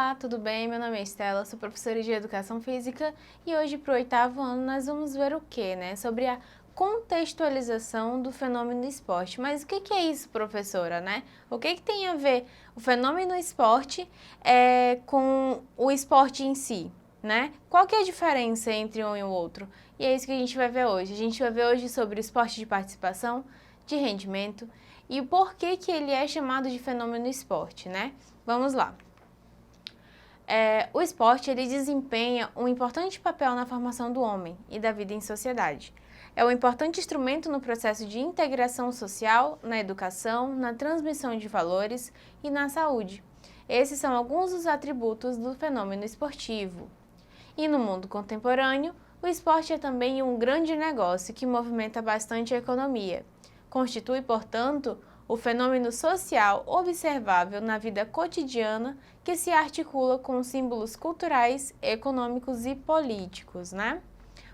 Olá, tudo bem? Meu nome é Estela, sou professora de Educação Física e hoje para o 8º ano nós vamos ver o quê, né? Sobre a contextualização do fenômeno esporte. Mas o que é isso, professora, né? O que tem a ver o fenômeno esporte com o esporte em si, né? Qual que é a diferença entre um e o outro? E é isso que a gente vai ver hoje. A gente vai ver hoje sobre o esporte de participação, de rendimento e o porquê que ele é chamado de fenômeno esporte, né? Vamos lá. O esporte ele desempenha um importante papel na formação do homem e da vida em sociedade. É um importante instrumento no processo de integração social, na educação, na transmissão de valores e na saúde. Esses são alguns dos atributos do fenômeno esportivo. E no mundo contemporâneo, o esporte é também um grande negócio que movimenta bastante a economia. Constitui, portanto, o fenômeno social observável na vida cotidiana que se articula com símbolos culturais, econômicos e políticos, né?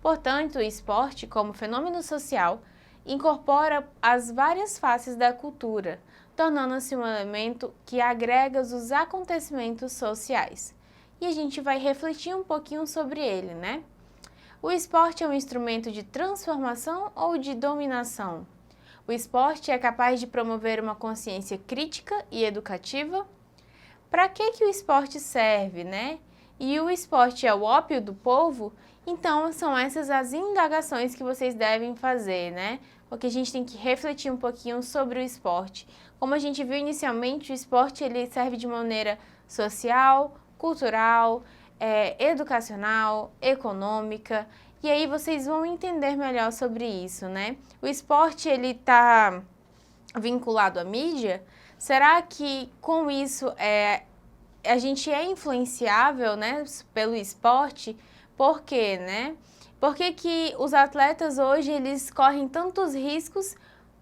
Portanto, o esporte, como fenômeno social, incorpora as várias faces da cultura, tornando-se um elemento que agrega os acontecimentos sociais. E a gente vai refletir um pouquinho sobre ele, né? O esporte é um instrumento de transformação ou de dominação? O esporte é capaz de promover uma consciência crítica e educativa? Para que o esporte serve, né? E o esporte é o ópio do povo? Então, são essas as indagações que vocês devem fazer, né? Porque a gente tem que refletir um pouquinho sobre o esporte. Como a gente viu inicialmente, o esporte ele serve de maneira social, cultural, educacional, econômica. E aí vocês vão entender melhor sobre isso, né? O esporte, ele está vinculado à mídia? Será que com isso a gente é influenciável, né, pelo esporte? Por quê, né? Por que os atletas hoje, eles correm tantos riscos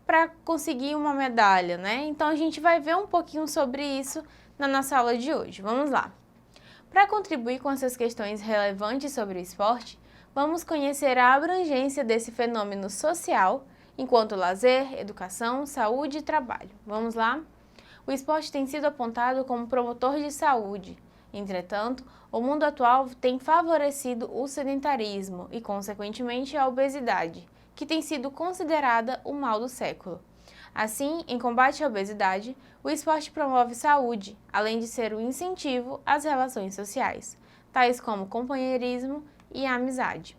para conseguir uma medalha, né? Então a gente vai ver um pouquinho sobre isso na nossa aula de hoje. Vamos lá. Para contribuir com essas questões relevantes sobre o esporte, vamos conhecer a abrangência desse fenômeno social, enquanto lazer, educação, saúde e trabalho. Vamos lá? O esporte tem sido apontado como promotor de saúde. Entretanto, o mundo atual tem favorecido o sedentarismo e, consequentemente, a obesidade, que tem sido considerada o mal do século. Assim, em combate à obesidade, o esporte promove saúde, além de ser um incentivo às relações sociais, tais como companheirismo e amizade.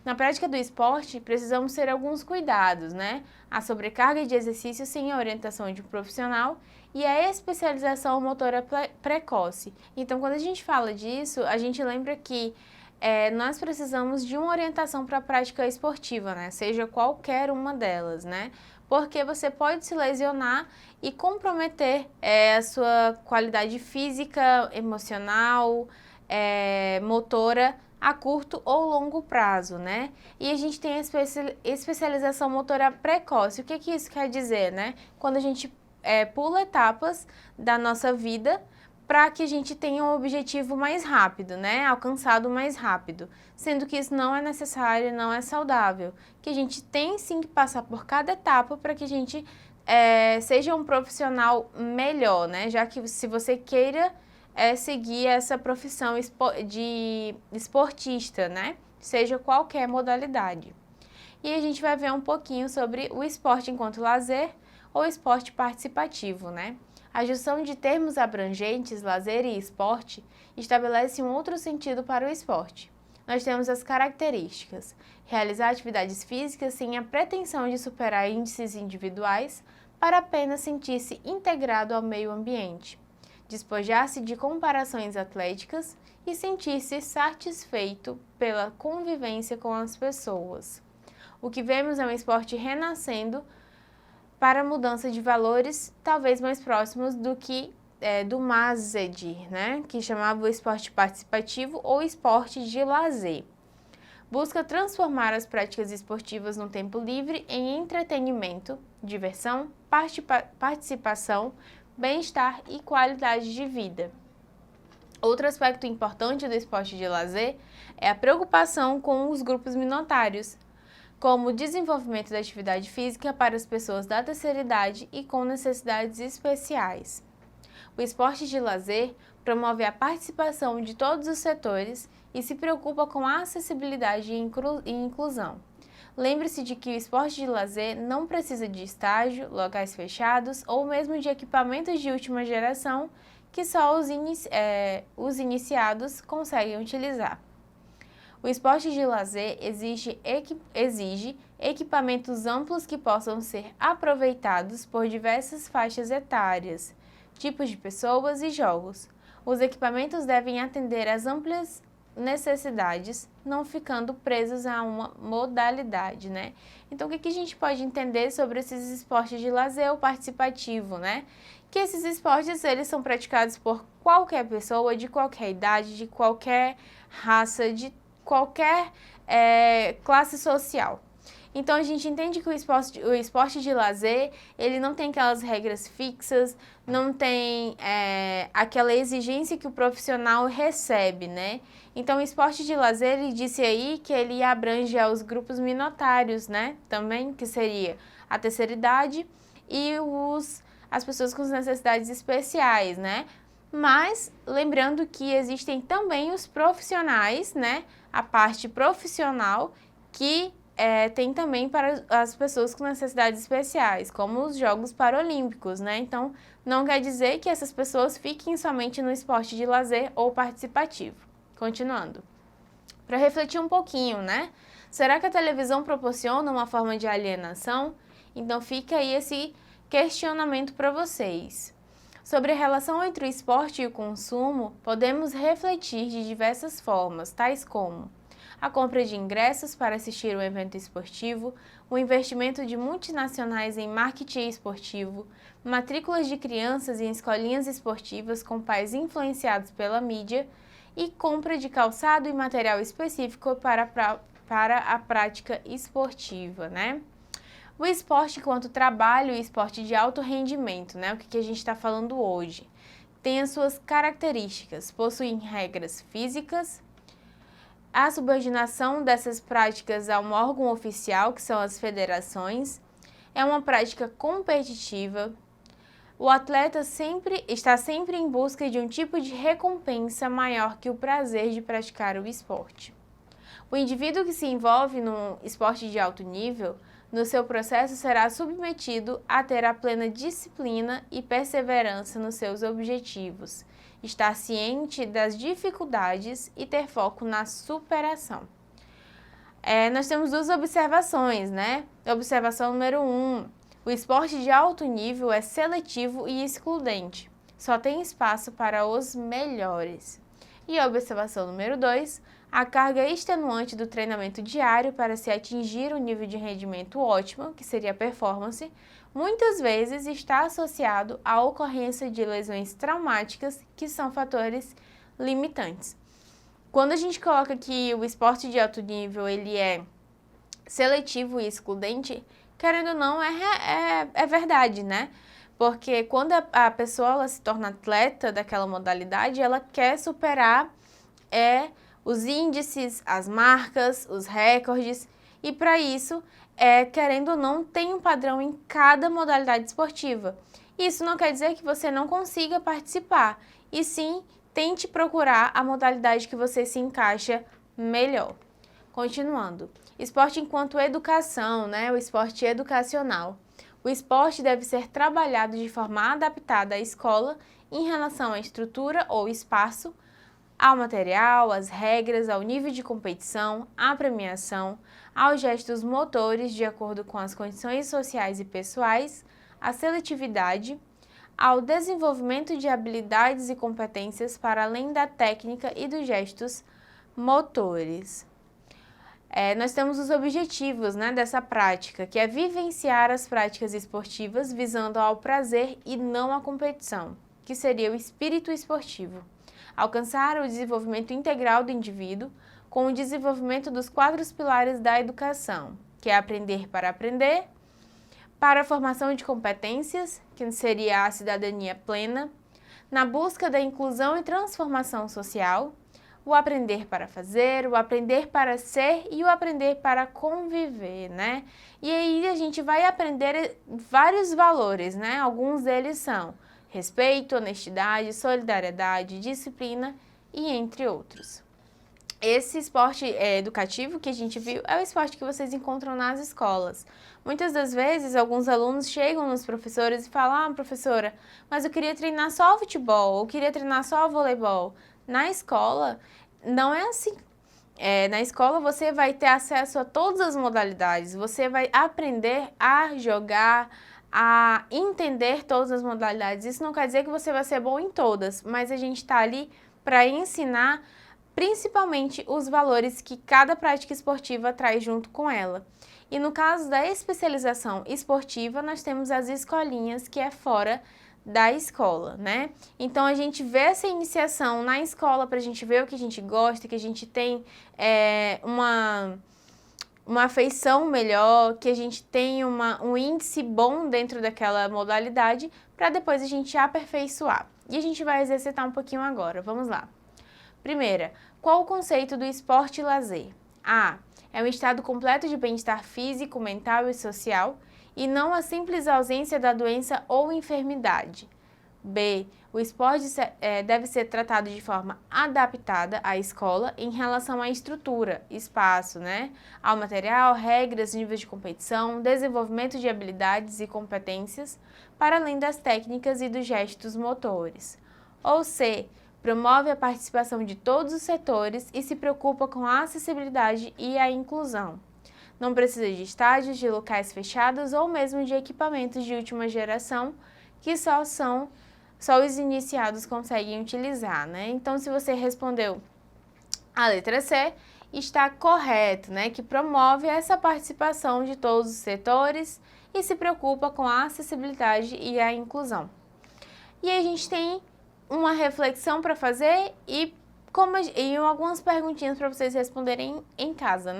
Na prática do esporte, precisamos ter alguns cuidados, né? A sobrecarga de exercício sem a orientação de um profissional e a especialização motora precoce. Então, quando a gente fala disso, a gente lembra que nós precisamos de uma orientação para a prática esportiva, né? Seja qualquer uma delas, né? Porque você pode se lesionar e comprometer a sua qualidade física, emocional, motora a curto ou longo prazo, né? E a gente tem a especialização motora precoce. O que isso quer dizer, né? Quando a gente pula etapas da nossa vida para que a gente tenha um objetivo mais rápido, né? Alcançado mais rápido. Sendo que isso não é necessário, não é saudável. Que a gente tem sim que passar por cada etapa para que a gente seja um profissional melhor, né? Já que se você queira seguir essa profissão de esportista, né? Seja qualquer modalidade. E a gente vai ver um pouquinho sobre o esporte enquanto lazer ou esporte participativo, né? A junção de termos abrangentes, lazer e esporte, estabelece um outro sentido para o esporte. Nós temos as características: realizar atividades físicas sem a pretensão de superar índices individuais para apenas sentir-se integrado ao meio ambiente, despojar-se de comparações atléticas e sentir-se satisfeito pela convivência com as pessoas. O que vemos é um esporte renascendo para a mudança de valores talvez mais próximos do que do Mazedy, né, que chamava o esporte participativo ou esporte de lazer. Busca transformar as práticas esportivas no tempo livre em entretenimento, diversão, participação, bem-estar e qualidade de vida. Outro aspecto importante do esporte de lazer é a preocupação com os grupos minoritários, como o desenvolvimento da atividade física para as pessoas da terceira idade e com necessidades especiais. O esporte de lazer promove a participação de todos os setores e se preocupa com a acessibilidade e inclusão. Lembre-se de que o esporte de lazer não precisa de estágio, locais fechados ou mesmo de equipamentos de última geração que só os iniciados conseguem utilizar. O esporte de lazer exige equipamentos amplos que possam ser aproveitados por diversas faixas etárias, tipos de pessoas e jogos. Os equipamentos devem atender às amplas necessidades, não ficando presos a uma modalidade, né? Então, o que a gente pode entender sobre esses esportes de lazer ou participativo, né? Que esses esportes, eles são praticados por qualquer pessoa, de qualquer idade, de qualquer raça, de qualquer classe social. Então, a gente entende que o esporte de lazer, ele não tem aquelas regras fixas, não tem aquela exigência que o profissional recebe, né? Então, o esporte de lazer, ele disse aí que ele abrange aos grupos minoritários, né? Também, que seria a terceira idade e as pessoas com necessidades especiais, né? Mas, lembrando que existem também os profissionais, né? A parte profissional que tem também para as pessoas com necessidades especiais, como os Jogos Paralímpicos, né? Então, não quer dizer que essas pessoas fiquem somente no esporte de lazer ou participativo. Continuando. Para refletir um pouquinho, né? Será que a televisão proporciona uma forma de alienação? Então, fica aí esse questionamento para vocês. Sobre a relação entre o esporte e o consumo, podemos refletir de diversas formas, tais como a compra de ingressos para assistir um evento esportivo, o investimento de multinacionais em marketing esportivo, matrículas de crianças em escolinhas esportivas com pais influenciados pela mídia e compra de calçado e material específico para a prática esportiva, né? O esporte enquanto trabalho e esporte de alto rendimento, né? O que a gente está falando hoje? Tem as suas características, possuem regras físicas, a subordinação dessas práticas a um órgão oficial, que são as federações, é uma prática competitiva. O atleta está sempre em busca de um tipo de recompensa maior que o prazer de praticar o esporte. O indivíduo que se envolve num esporte de alto nível, no seu processo será submetido a ter a plena disciplina e perseverança nos seus objetivos, estar ciente das dificuldades e ter foco na superação. Nós temos duas observações, né? Observação número 1. O esporte de alto nível é seletivo e excludente. Só tem espaço para os melhores. E a observação número 2. A carga extenuante do treinamento diário para se atingir um nível de rendimento ótimo, que seria a performance, muitas vezes está associado à ocorrência de lesões traumáticas, que são fatores limitantes. Quando a gente coloca que o esporte de alto nível ele é seletivo e excludente, querendo ou não, é verdade, né? Porque quando a pessoa ela se torna atleta daquela modalidade, ela quer superar os índices, as marcas, os recordes, e para isso, querendo ou não, tem um padrão em cada modalidade esportiva. Isso não quer dizer que você não consiga participar, e sim, tente procurar a modalidade que você se encaixa melhor. Continuando, esporte enquanto educação, né? O esporte educacional. O esporte deve ser trabalhado de forma adaptada à escola em relação à estrutura ou espaço, ao material, às regras, ao nível de competição, à premiação, aos gestos motores de acordo com as condições sociais e pessoais, à seletividade, ao desenvolvimento de habilidades e competências para além da técnica e dos gestos motores. Nós temos os objetivos, né, dessa prática, que é vivenciar as práticas esportivas visando ao prazer e não à competição, que seria o espírito esportivo. Alcançar o desenvolvimento integral do indivíduo com o desenvolvimento dos 4 pilares da educação, que é aprender, para a formação de competências, que seria a cidadania plena, na busca da inclusão e transformação social, o aprender para fazer, o aprender para ser e o aprender para conviver, né? E aí a gente vai aprender vários valores, né? Alguns deles são respeito, honestidade, solidariedade, disciplina e entre outros. Esse esporte educativo que a gente viu é o esporte que vocês encontram nas escolas. Muitas das vezes, alguns alunos chegam nos professores e falam: professora, mas eu queria treinar só futebol, eu queria treinar só voleibol. Na escola, não é assim. Na escola você vai ter acesso a todas as modalidades, você vai aprender a jogar, a entender todas as modalidades. Isso não quer dizer que você vai ser bom em todas, mas a gente está ali para ensinar principalmente os valores que cada prática esportiva traz junto com ela. E no caso da especialização esportiva, nós temos as escolinhas, que é fora da escola, né? Então a gente vê essa iniciação na escola para a gente ver o que a gente gosta, que a gente tem uma afeição melhor, que a gente tem um índice bom dentro daquela modalidade, para depois a gente aperfeiçoar. E a gente vai exercitar um pouquinho agora, vamos lá. Primeira, qual o conceito do esporte e lazer? A. É um estado completo de bem-estar físico, mental e social, e não a simples ausência da doença ou enfermidade. B. O esporte deve ser tratado de forma adaptada à escola em relação à estrutura, espaço, ao material, regras, níveis de competição, desenvolvimento de habilidades e competências, para além das técnicas e dos gestos motores. Ou C. Promove a participação de todos os setores e se preocupa com a acessibilidade e a inclusão. Não precisa de estádios, de locais fechados ou mesmo de equipamentos de última geração que só os iniciados conseguem utilizar, Então, se você respondeu a letra C, está correto, Que promove essa participação de todos os setores e se preocupa com a acessibilidade e a inclusão. E a gente tem uma reflexão para fazer e algumas perguntinhas para vocês responderem em casa,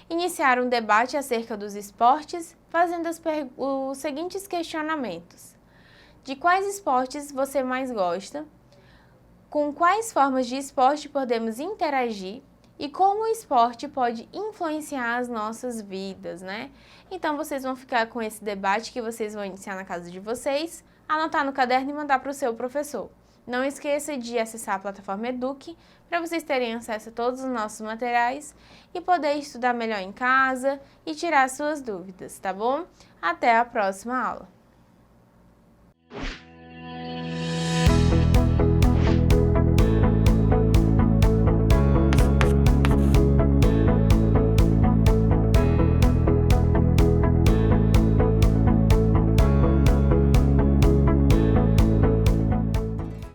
Iniciar um debate acerca dos esportes, fazendo os seguintes questionamentos. De quais esportes você mais gosta? Com quais formas de esporte podemos interagir? E como o esporte pode influenciar as nossas vidas, Então, vocês vão ficar com esse debate que vocês vão iniciar na casa de vocês, anotar no caderno e mandar para o seu professor. Não esqueça de acessar a plataforma Eduque para vocês terem acesso a todos os nossos materiais e poder estudar melhor em casa e tirar suas dúvidas, tá bom? Até a próxima aula!